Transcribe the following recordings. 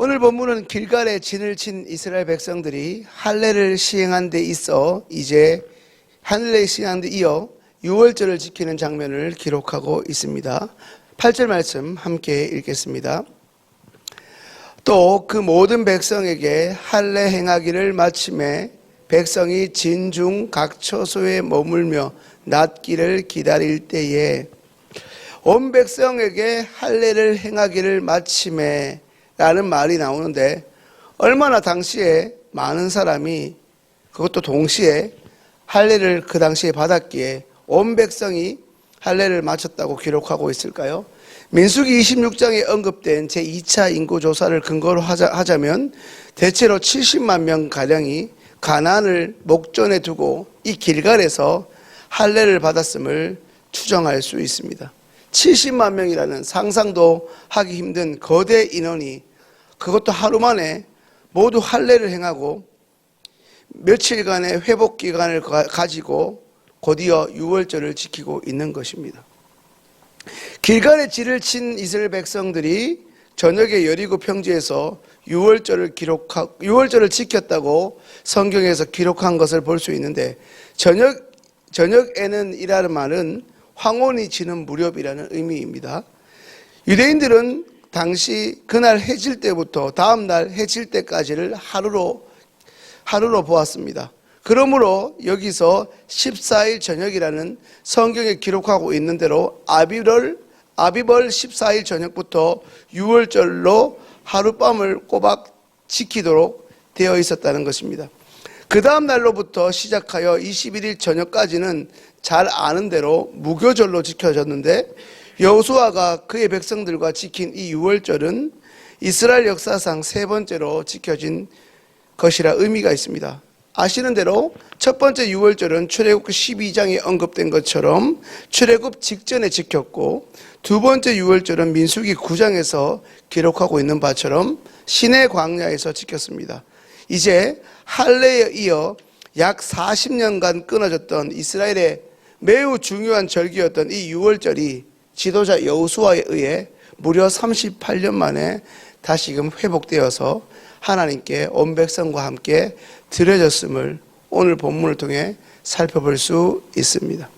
오늘 본문은 길갈에 진을 친 이스라엘 백성들이 할례를 시행한 데 있어 이제 할례 시행한 데 이어 유월절을 지키는 장면을 기록하고 있습니다. 8절 말씀 함께 읽겠습니다. 또 그 모든 백성에게 할례 행하기를 마침에 백성이 진중 각 처소에 머물며 낫기를 기다릴 때에 온 백성에게 할례를 행하기를 마침에 라는 말이 나오는데 얼마나 당시에 많은 사람이 그것도 동시에 할례를 그 당시에 받았기에 온 백성이 할례를 마쳤다고 기록하고 있을까요? 민수기 26장에 언급된 제2차 인구조사를 근거로 하자면 대체로 70만 명가량이 가나안을 목전에 두고 이 길갈에서 할례를 받았음을 추정할 수 있습니다. 70만 명이라는 상상도 하기 힘든 거대 인원이 그것도 하루 만에 모두 할례를 행하고 며칠간의 회복 기간을 가지고 곧이어 유월절을 지키고 있는 것입니다. 길갈에 진을 친 이스라엘 백성들이 저녁에 여리고 평지에서 유월절을 지켰다고 성경에서 기록한 것을 볼 수 있는데 저녁에는 이라는 말은 황혼이 지는 무렵이라는 의미입니다. 유대인들은 당시 그날 해질 때부터 다음 날 해질 때까지를 하루로 보았습니다. 그러므로 여기서 14일 저녁이라는 성경에 기록하고 있는 대로 아비벌 14일 저녁부터 유월절로 하룻밤을 꼬박 지키도록 되어 있었다는 것입니다. 그 다음 날로부터 시작하여 21일 저녁까지는 잘 아는 대로 무교절로 지켜졌는데 여호수아가 그의 백성들과 지킨 이 유월절은 이스라엘 역사상 세 번째로 지켜진 것이라 의미가 있습니다. 아시는 대로 첫 번째 유월절은 출애굽 12장에 언급된 것처럼 출애굽 직전에 지켰고 두 번째 유월절은 민수기 9장에서 기록하고 있는 바처럼 시내 광야에서 지켰습니다. 이제 할례에 이어 약 40년간 끊어졌던 이스라엘의 매우 중요한 절기였던 이 유월절이 지도자 여호수아에 의해 무려 38년 만에 다시금 회복되어서 하나님께 온 백성과 함께 드려졌음을 오늘 본문을 통해 살펴볼 수 있습니다.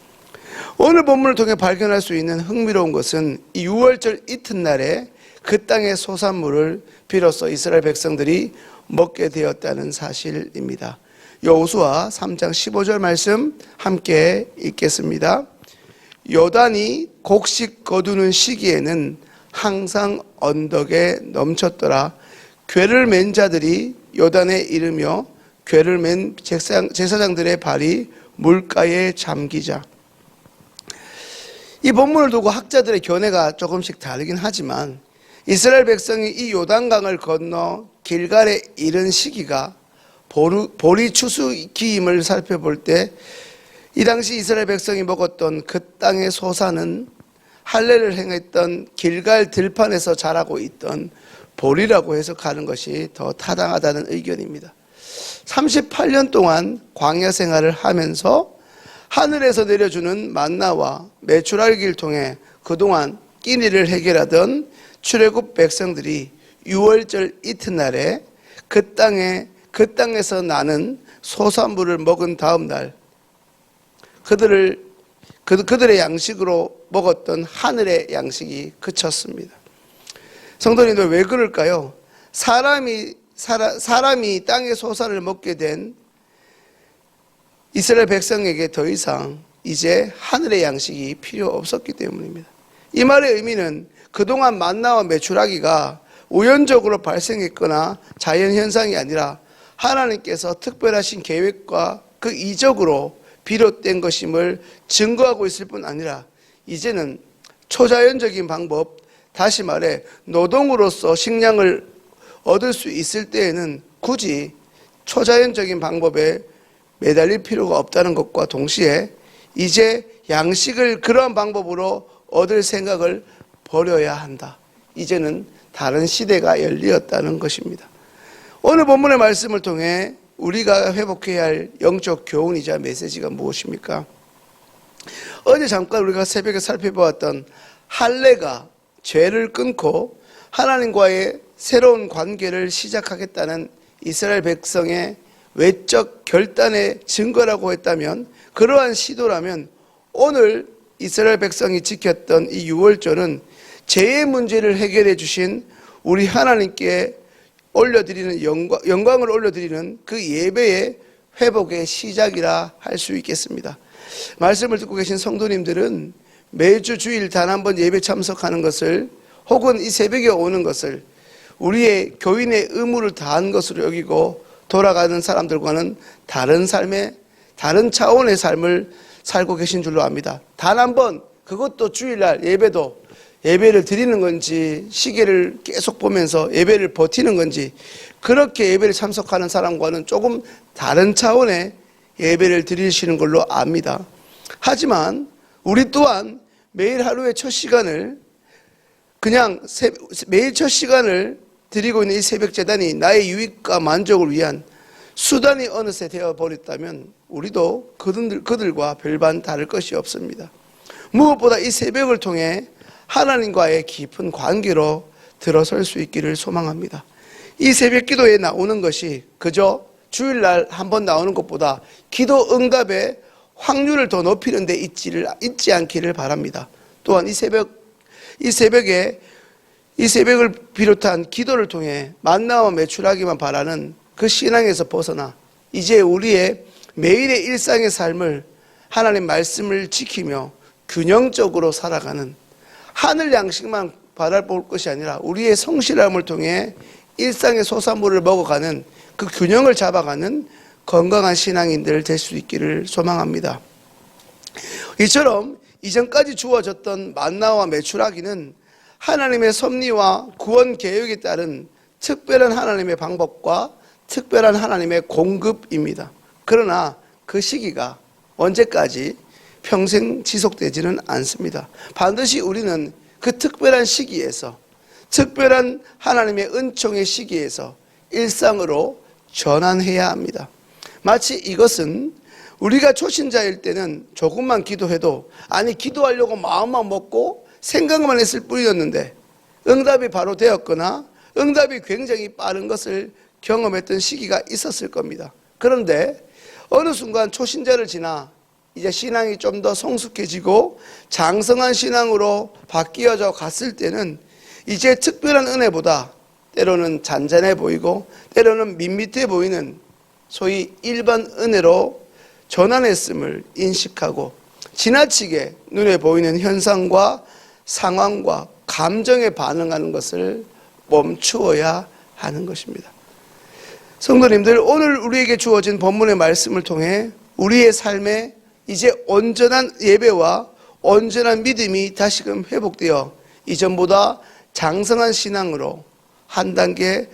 오늘 본문을 통해 발견할 수 있는 흥미로운 것은 이 유월절 이튿날에 그 땅의 소산물을 비로소 이스라엘 백성들이 먹게 되었다는 사실입니다. 여호수아 3장 15절 말씀 함께 읽겠습니다. 요단이 곡식 거두는 시기에는 항상 언덕에 넘쳤더라. 궤를 맨 자들이 요단에 이르며 궤를 맨 제사장들의 발이 물가에 잠기자. 이 본문을 두고 학자들의 견해가 조금씩 다르긴 하지만 이스라엘 백성이 이 요단강을 건너 길갈에 이른 시기가 보리 추수기임을 살펴볼 때 이 당시 이스라엘 백성이 먹었던 그 땅의 소산은 할례를 행했던 길갈 들판에서 자라고 있던 보리라고 해석하는 것이 더 타당하다는 의견입니다. 38년 동안 광야 생활을 하면서 하늘에서 내려주는 만나와 메추라기를 통해 그동안 끼니를 해결하던 출애굽 백성들이 유월절 이튿날에 그 땅에서 나는 소산물을 먹은 다음 날 그들의 양식으로 먹었던 하늘의 양식이 그쳤습니다. 성도님들 왜 그럴까요? 사람이 땅의 소산을 먹게 된 이스라엘 백성에게 더 이상 이제 하늘의 양식이 필요 없었기 때문입니다. 이 말의 의미는 그동안 만나와 메추라기가 우연적으로 발생했거나 자연현상이 아니라 하나님께서 특별하신 계획과 그 이적으로 비롯된 것임을 증거하고 있을 뿐 아니라 이제는 초자연적인 방법, 다시 말해 노동으로서 식량을 얻을 수 있을 때에는 굳이 초자연적인 방법에 매달릴 필요가 없다는 것과 동시에 이제 양식을 그러한 방법으로 얻을 생각을 버려야 한다. 이제는 다른 시대가 열리었다는 것입니다. 오늘 본문의 말씀을 통해 우리가 회복해야 할 영적 교훈이자 메시지가 무엇입니까? 어제 잠깐 우리가 새벽에 살펴보았던 할례가 죄를 끊고 하나님과의 새로운 관계를 시작하겠다는 이스라엘 백성의 외적 결단의 증거라고 했다면, 그러한 시도라면 오늘 이스라엘 백성이 지켰던 이 유월절은 죄의 문제를 해결해 주신 우리 하나님께 올려드리는 영광을 올려드리는 그 예배의 회복의 시작이라 할 수 있겠습니다. 말씀을 듣고 계신 성도님들은 매주 주일 단 한 번 예배 참석하는 것을, 혹은 이 새벽에 오는 것을 우리의 교인의 의무를 다한 것으로 여기고 돌아가는 사람들과는 다른 삶의, 다른 차원의 삶을 살고 계신 줄로 압니다. 단 한 번, 그것도 주일날 예배를 드리는 건지, 시계를 계속 보면서 예배를 버티는 건지, 그렇게 예배를 참석하는 사람과는 조금 다른 차원의 예배를 드리시는 걸로 압니다. 하지만 우리 또한 매일 하루의 첫 시간을, 매일 첫 시간을 드리고 있는 이 새벽 제단이 나의 유익과 만족을 위한 수단이 어느새 되어버렸다면 우리도 그들과 별반 다를 것이 없습니다. 무엇보다 이 새벽을 통해 하나님과의 깊은 관계로 들어설 수 있기를 소망합니다. 이 새벽 기도에 나오는 것이 그저 주일날 한 번 나오는 것보다 기도 응답의 확률을 더 높이는 데 잊지 않기를 바랍니다. 또한 이 새벽을 비롯한 기도를 통해 만나와 매출하기만 바라는 그 신앙에서 벗어나 이제 우리의 매일의 일상의 삶을 하나님 말씀을 지키며 균형적으로 살아가는, 하늘 양식만 바라볼 것이 아니라 우리의 성실함을 통해 일상의 소산물을 먹어가는 그 균형을 잡아가는 건강한 신앙인들 될 수 있기를 소망합니다. 이처럼 이전까지 주어졌던 만나와 메추라기는 하나님의 섭리와 구원 계획에 따른 특별한 하나님의 방법과 특별한 하나님의 공급입니다. 그러나 그 시기가 언제까지 평생 지속되지는 않습니다. 반드시 우리는 그 특별한 시기에서, 특별한 하나님의 은총의 시기에서 일상으로 전환해야 합니다. 마치 이것은 우리가 초신자일 때는 조금만 기도해도, 기도하려고 마음만 먹고 생각만 했을 뿐이었는데 응답이 바로 되었거나 응답이 굉장히 빠른 것을 경험했던 시기가 있었을 겁니다. 그런데 어느 순간 초신자를 지나 이제 신앙이 좀 더 성숙해지고 장성한 신앙으로 바뀌어져 갔을 때는 이제 특별한 은혜보다 때로는 잔잔해 보이고 때로는 밋밋해 보이는 소위 일반 은혜로 전환했음을 인식하고 지나치게 눈에 보이는 현상과 상황과 감정에 반응하는 것을 멈추어야 하는 것입니다. 성도님들, 오늘 우리에게 주어진 본문의 말씀을 통해 우리의 삶에 이제 온전한 예배와 온전한 믿음이 다시금 회복되어 이전보다 장성한 신앙으로 한 단계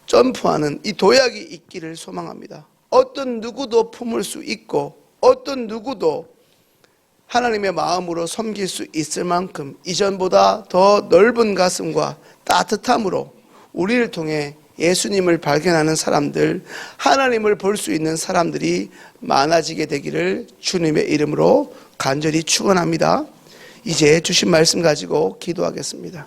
점프하는 이 도약이 있기를 소망합니다. 어떤 누구도 품을 수 있고 어떤 누구도 하나님의 마음으로 섬길 수 있을 만큼 이전보다 더 넓은 가슴과 따뜻함으로 우리를 통해 예수님을 발견하는 사람들, 하나님을 볼 수 있는 사람들이 많아지게 되기를 주님의 이름으로 간절히 축원합니다. 이제 주신 말씀 가지고 기도하겠습니다.